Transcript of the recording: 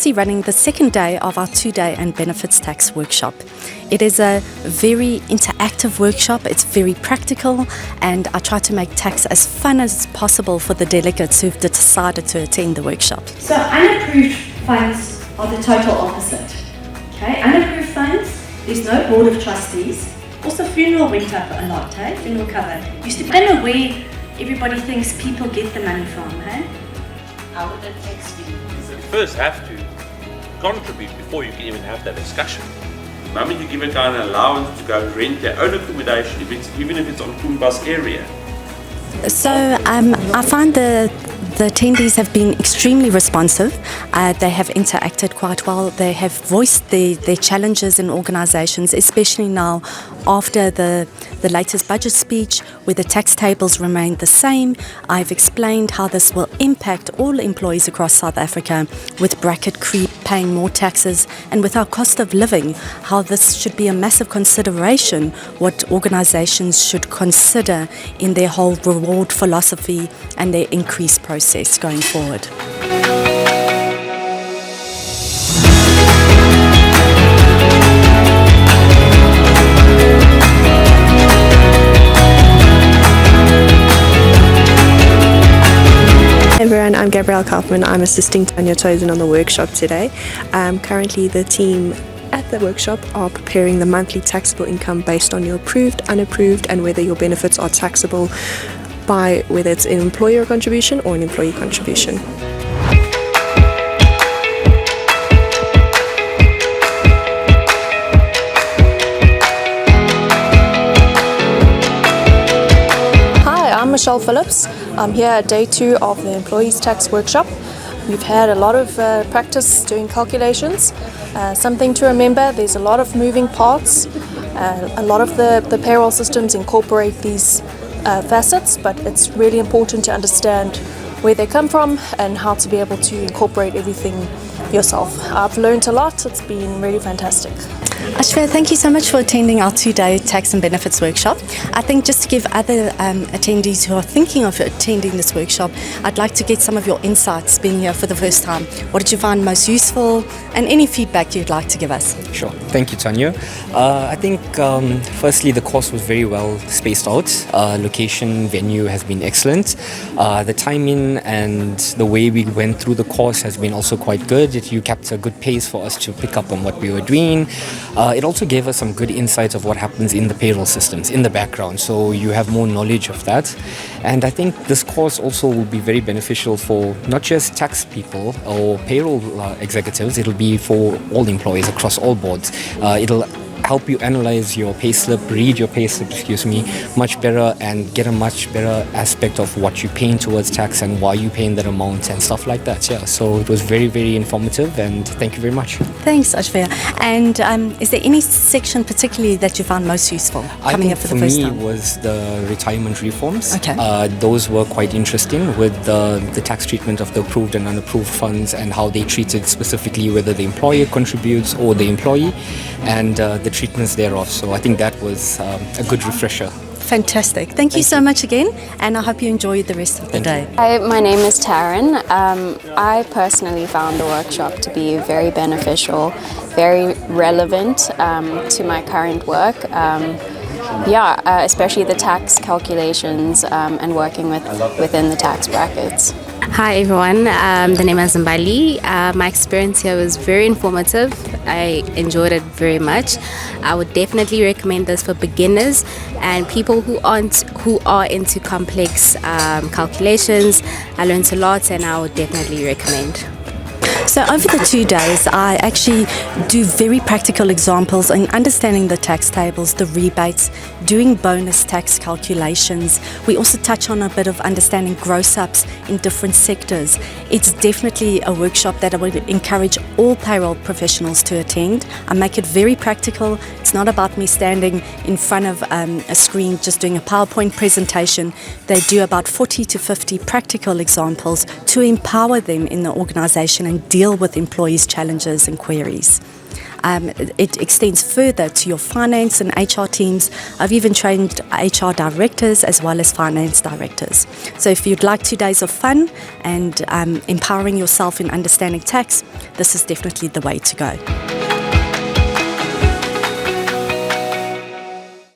busy running the second day of our 2-day and benefits tax workshop. It is a very interactive workshop, it's very practical, and I try to make tax as fun as possible for the delegates who've decided to attend the workshop. So unapproved funds are the total opposite. Okay, unapproved funds, there's no board of trustees. Also funeral went up a lot, hey? Funeral cover. Used to be, I don't know where everybody thinks people get the money from, hey? How would that tax be? You first have to contribute before you can even have that discussion. The moment you give a guy an allowance to go rent their own accommodation, even if it's on Kumba's area. So I find the attendees have been extremely responsive. They have interacted quite well. They have voiced their challenges in organisations, especially now after the latest budget speech, where the tax tables remain the same. I've explained how this will impact all employees across South Africa, with bracket creep, paying more taxes, and with our cost of living, how this should be a massive consideration, what organisations should consider in their whole reward philosophy and their increase process going forward. Hey everyone, I'm Gabrielle Kaufman. I'm assisting Tanya Tosen on the workshop today. Currently the team at the workshop are preparing the monthly taxable income based on your approved, unapproved, and whether your benefits are taxable by whether it's an employer contribution or an employee contribution. I'm Michelle Phillips. I'm here at day 2 of the Employees Tax Workshop. We've had a lot of practice doing calculations. Something to remember, there's a lot of moving parts. A lot of the payroll systems incorporate these facets, but it's really important to understand where they come from and how to be able to incorporate everything yourself. I've learned a lot. It's been really fantastic. Ashveer, thank you so much for attending our 2-day tax and benefits workshop. I think just to give other attendees who are thinking of attending this workshop, I'd like to get some of your insights being here for the first time. What did you find most useful, and any feedback you'd like to give us? Sure. Thank you, Tanya. I think firstly the course was very well spaced out. Location, venue has been excellent. The timing and the way we went through the course has been also quite good. You kept a good pace for us to pick up on what we were doing. It also gave us some good insights of what happens in the payroll systems in the background, so you have more knowledge of that. And I think this course also will be very beneficial for not just tax people or payroll executives, it'll be for all employees across all boards. It'll help you analyze your payslip, read your payslip, much better, and get a much better aspect of what you're paying towards tax and why you're paying that amount and stuff like that. Yeah, so it was very, very informative, and thank you very much. Thanks, Ashveer. And is there any section particularly that you found most useful coming up for the first time? I think for me was the retirement reforms. Okay. Those were quite interesting, with the tax treatment of the approved and unapproved funds and how they treated specifically whether the employer contributes or the employee, and the treatments thereof. So I think that was a good refresher. Fantastic. Thank you so much again, and I hope you enjoy the rest of the day. Hi, my name is Taryn. I personally found the workshop to be very beneficial, very relevant to my current work. Especially the tax calculations and working within the tax brackets. Hi everyone, the name is Mbali. My experience here was very informative. I enjoyed it very much. I would definitely recommend this for beginners and people who are into complex calculations. I learned a lot, and I would definitely recommend. So over the 2 days, I actually do very practical examples in understanding the tax tables, the rebates, doing bonus tax calculations. We also touch on a bit of understanding gross-ups in different sectors. It's definitely a workshop that I would encourage all payroll professionals to attend. I make it very practical. It's not about me standing in front of a screen just doing a PowerPoint presentation. They do about 40 to 50 practical examples to empower them in the organisation and deal with employees' challenges and queries. It extends further to your finance and HR teams. I've even trained HR directors as well as finance directors. So if you'd like 2 days of fun and empowering yourself in understanding tax, this is definitely the way to go.